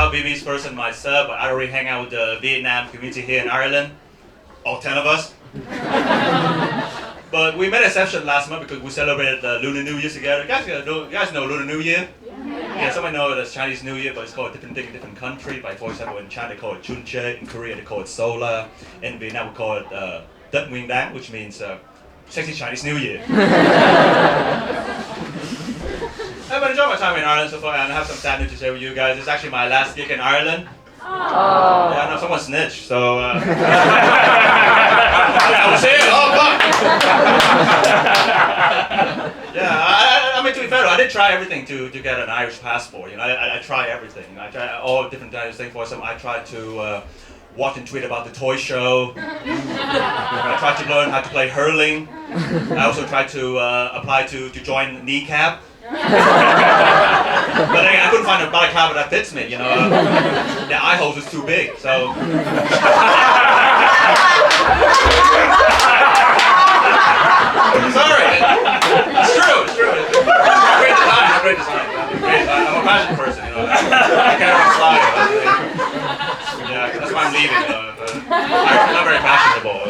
about Vivi's first and myself, but I already hang out with the Vietnam community here in Ireland, all 10 of us. But we made an exception last month because we celebrated Lunar New Year together. You guys know Lunar New Year? Yeah, somebody know it as Chinese New Year, but it's called a different thing in different countries. Like for example, in China they call it Chunche, in Korea they call it Sola, in Vietnam we call it Tết Nguyên Đán, which means sexy Chinese New Year. I've been enjoying my time in Ireland so far, and I have some sad news to share with you guys. It's actually my last gig in Ireland. Oh. Yeah, I know someone snitched, so I was here. Oh fuck! Yeah, I mean to be fair, I did try everything to get an Irish passport. You know, I try everything. You know, I try all different kinds of things. For some, I tried to watch and tweet about the toy show. I tried to learn how to play hurling. I also tried to apply to join kneecap. But again, I couldn't find a balaclava that fits me, you know. The eye hole is too big, so. Sorry, it's true. It's great design. I'm a fashion person, you know. I can't even slide. Yeah, that's why I'm leaving. I'm not very fashionable.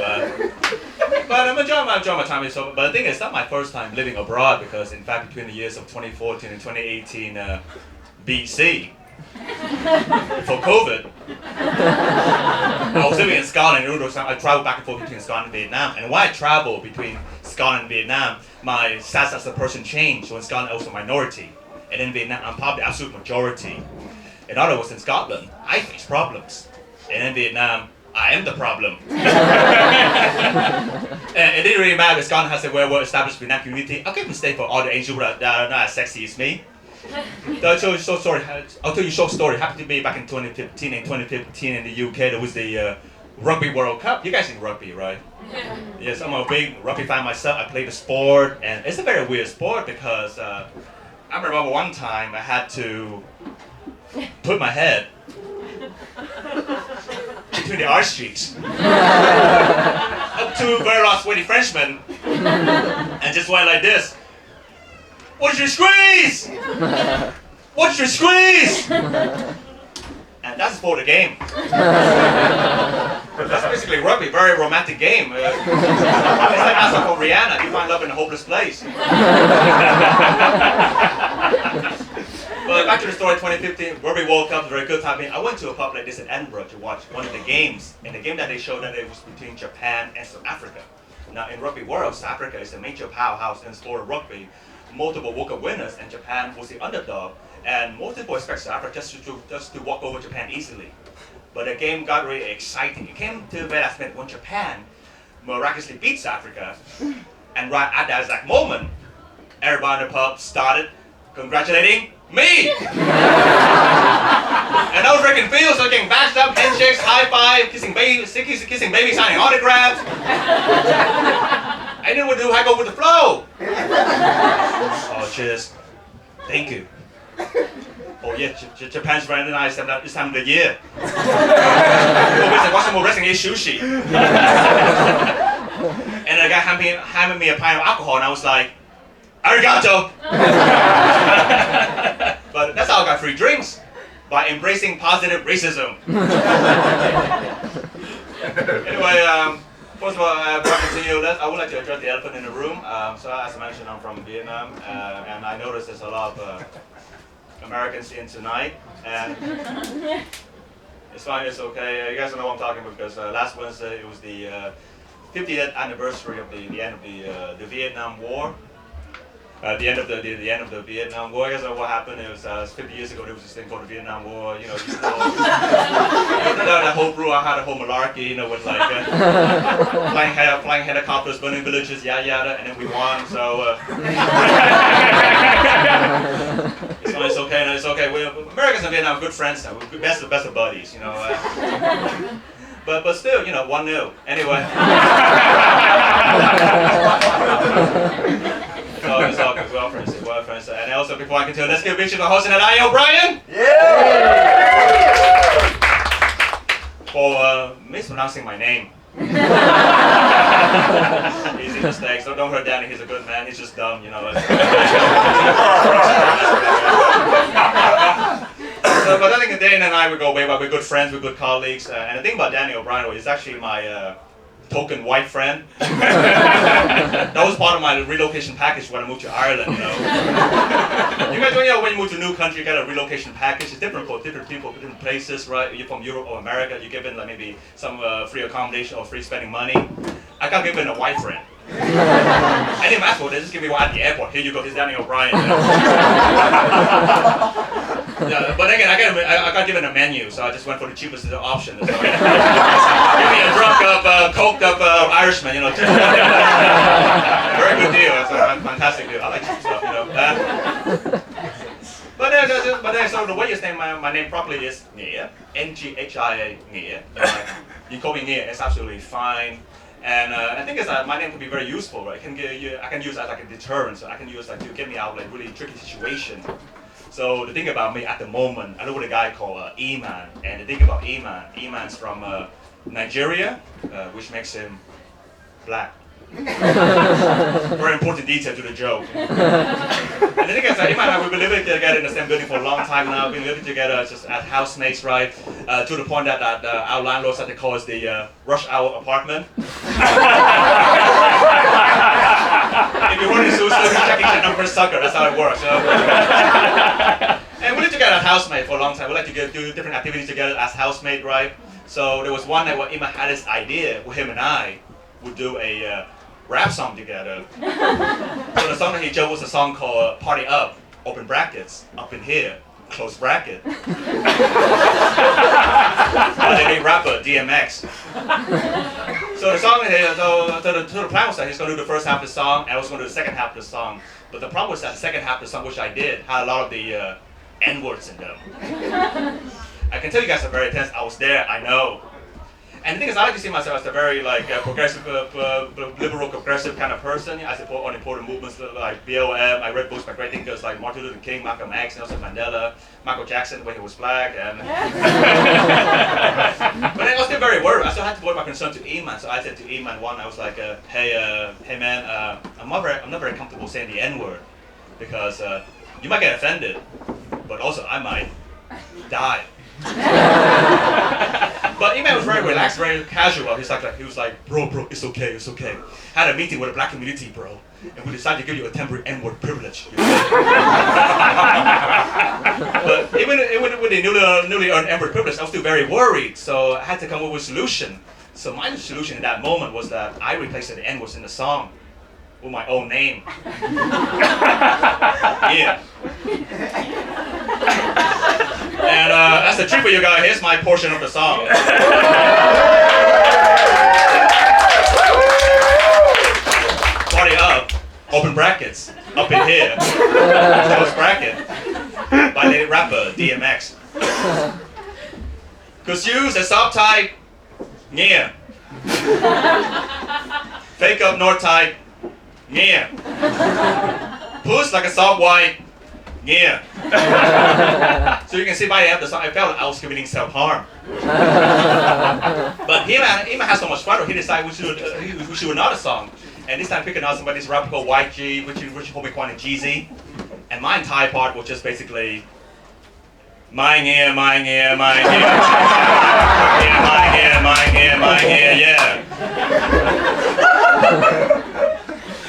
But I'm enjoying my time here. So, but the thing is, it's not my first time living abroad because, in fact, between the years of 2014 and 2018 BC, for COVID, I was living in Scotland. I traveled back and forth between Scotland and Vietnam. And when I travel between Scotland and Vietnam, my status as a person changed. So in Scotland, I was a minority. And in Vietnam, I'm probably the absolute majority. In other words, in Scotland, I face problems. And in Vietnam, I am the problem. And it didn't really matter if Scotland has a well-established Vietnam community. I couldn't stay for all the Asians that are not as sexy as me. I'll tell you a short story. It happened to me back in 2015. In 2015 in the UK, there was the Rugby World Cup. You guys seen rugby, right? Yeah. Yes, I'm a big rugby fan myself. I play the sport, and it's a very weird sport because I remember one time I had to put my head between the arch cheeks. Up two very large sweaty Frenchmen, and just went like this. What's your squeeze? What's your squeeze? And that's for the game. That's basically rugby, very romantic game. It's like asking for Rihanna, you find love in a hopeless place. But back to the story, 2015, Rugby World Cup, very good time. I went to a pub like this in Edinburgh to watch one of the games. And the game that they showed that it was between Japan and South Africa. Now in Rugby World, South Africa is a major powerhouse in sport of rugby. Multiple World Cup winners, and Japan was the underdog. And most people expect South Africa just to walk over Japan easily. But the game got really exciting. It came to the very last minute when Japan miraculously beat South Africa. And right at that exact moment, everybody in the pub started congratulating me! And I was freaking fields, so getting bashed up, handshakes, high five, kissing babies, signing autographs. I didn't want to do, I go with the flow. Oh, cheers. Thank you. Oh yeah, Japan's very nice at this time of the year. What's more wrestling is sushi. And the guy handed me a pint of alcohol, and I was like, arigato. But that's how I got free drinks, by embracing positive racism. Anyway, first of all, before I continue, I would like to address the elephant in the room. So as I mentioned, I'm from Vietnam, and I noticed there's a lot of Americans in tonight, and it's fine, it's okay. You guys don't know what I'm talking about because last Wednesday it was the 50th anniversary of the end of the Vietnam War. The end of the Vietnam War. I guess what happened is 50 years ago there was this thing called the Vietnam War. You know, that whole brew. I had a whole malarkey, you know, with like flying helicopters, burning villages, yada yada, and then we won. So it's okay. No, it's okay. Americans and Vietnam are good friends now. We're best of buddies, you know. But still, you know, 1-0. Anyway. So it's all good. Well friends. And also, before I continue, let's give a big shout out to the host tonight, O'Brien. Yeah. For mispronouncing my name. Easy mistakes. Don't hurt Danny. He's a good man. He's just dumb, you know. So, but I think Daniel and I would go way back. We're good friends, we're good colleagues. And the thing about Daniel O'Brien is actually my token white friend. That was part of my relocation package when I moved to Ireland, you know. You guys, when you move to a new country, you get a relocation package. It's different for different people, different places, right? You're from Europe or America, you're given like maybe some free accommodation or free spending money. I got given a white friend. I didn't ask for it, they just give me one at the airport. Here you go, here's Daniel O'Brien. Yeah, but again, I got given a menu, so I just went for the cheapest option. So, give me a drunk up, coked up Irishman, you know. Very good deal. It's a fantastic deal. I like cheap stuff, you know. But then, so the way you say my name properly is Nghia, N-G-H-I-A, Nghia. You call me Nghia, it's absolutely fine. And I think my name can be very useful, right? I can use it as like a deterrent, so I can use like to get me out of like really tricky situation. So the thing about me at the moment, I know a guy called Iman, and the thing about Iman's from Nigeria, which makes him black. Very important detail to the joke. And the thing is, Iman and I, we've been living together in the same building for a long time now. We've been living together just as housemates, right? To the point that our landlord said they call us the rush hour apartment. If you're running suicide, you're checking the number sucker. That's how it works. So. And we lived together as housemates for a long time. We like to do different activities together as housemates, right? So there was one night where Iman had this idea where him and I would do a rap song together. So the song that he chose was a song called Party Up, open brackets, up in here, close bracket. My name rapper, DMX. So the song here, so the plan was that he's going to do the first half of the song, and I was going to do the second half of the song. But the problem was that the second half of the song, which I did, had a lot of the N-words in them. I can tell you guys are very tense. I was there, I know. And the thing is, I like to see myself as a very like progressive, liberal, progressive kind of person. I support on important movements like BLM. I read books by great thinkers like Martin Luther King, Malcolm X, Nelson Mandela, Michael Jackson when he was black. And but I was still very worried. I still had to voice my concern to Iman. So I said to Iman one, I was like, hey man, I'm not very comfortable saying the N-word because you might get offended, but also I might die. But Iman was very relaxed, very casual. He was like, bro, it's okay. Had a meeting with the black community, bro, and we decided to give you a temporary N-word privilege. But even with the newly earned N-word privilege, I was still very worried. So I had to come up with a solution. So my solution in that moment was that I replaced the N-words in the song with my own name. Yeah. And as a treat for you guys, here's my portion of the song. Party up, open brackets, up in here, close bracket, by the rapper DMX. Cause you's a subtype, yeah. Fake up north type, yeah. Push like a soft white, yeah. So you can see by the end of the song, I felt like I was committing self-harm. But Iman has so much fun, he decided we should do another song. And this time picking out somebody's rapper called YG, which probably quite a Jeezy. And my entire part was just basically, mine here, yeah.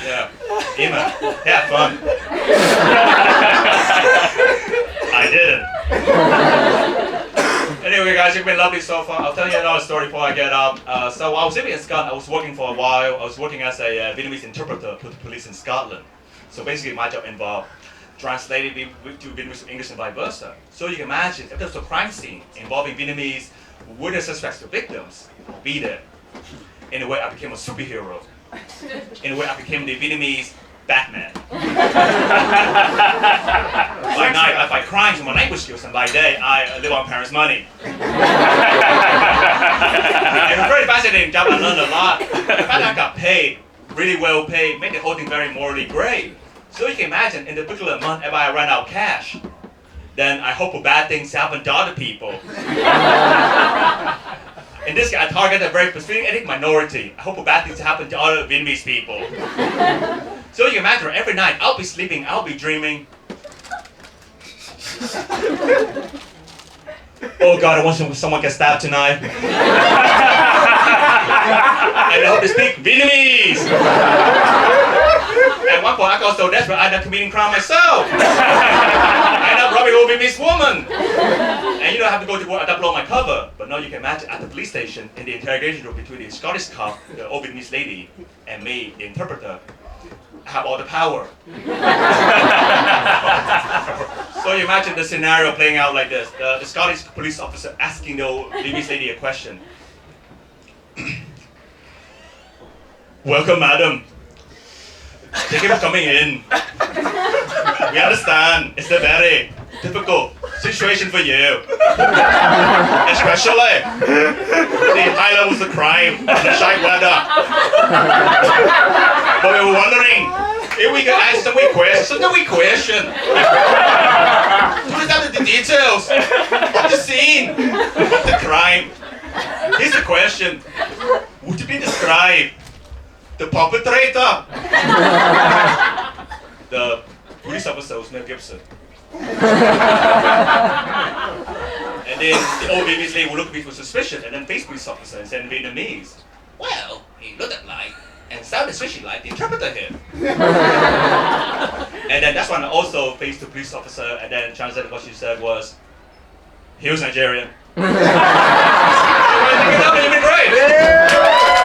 Yeah. Iman, have fun. I didn't. Anyway, guys, you've been lovely so far. I'll tell you another story before I get up. So while I was living in Scotland, I was working for a while. I was working as a Vietnamese interpreter for the police in Scotland. So basically, my job involved translating to Vietnamese to English and vice versa. So you can imagine, if there was a crime scene involving Vietnamese witness suspects or victims, I'll be there. In a way, I became a superhero. In a way, I became the Vietnamese Batman. By night, I fight crimes with my language skills, and by day, I live on parents' money. It was a very fascinating job. I learned a lot. In fact, I got paid, really well paid, made the whole thing very morally great. So you can imagine, in the particular month, if I run out of cash, then I hope for bad things to happen to other people. In this case, I target a very specific ethnic minority. I hope for bad things to happen to other Vietnamese people. So you can imagine, every night, I'll be sleeping, I'll be dreaming. Oh God, I want someone get stabbed tonight. And I hope they speak Vietnamese. At one point, I got so desperate, I ended up committing crime myself. I ended up robbing an old Vietnamese woman. And you know, I have to go to work, I double on my cover. But now you can imagine at the police station, in the interrogation room between the Scottish cop, the old Vietnamese lady, and me, the interpreter, I have all the power. So you imagine the scenario playing out like this. The Scottish police officer asking the old Vietnamese lady a question. Welcome, madam. Thank you for coming in. We understand it's a very difficult situation for you. Especially the high levels of crime, the shy weather. But we were wondering if we could ask some wee question. Put us down to the details of the scene, of the crime. Here's the question. Would you please describe the perpetrator? The police officer was Mel Gibson. And then the old Vietnamese lady would look at me with suspicion and then face police officer and said in Vietnamese, well, he looked like and sounded especially like the interpreter here. And then that's when I also faced the police officer and then translated what she said was, he was Nigerian.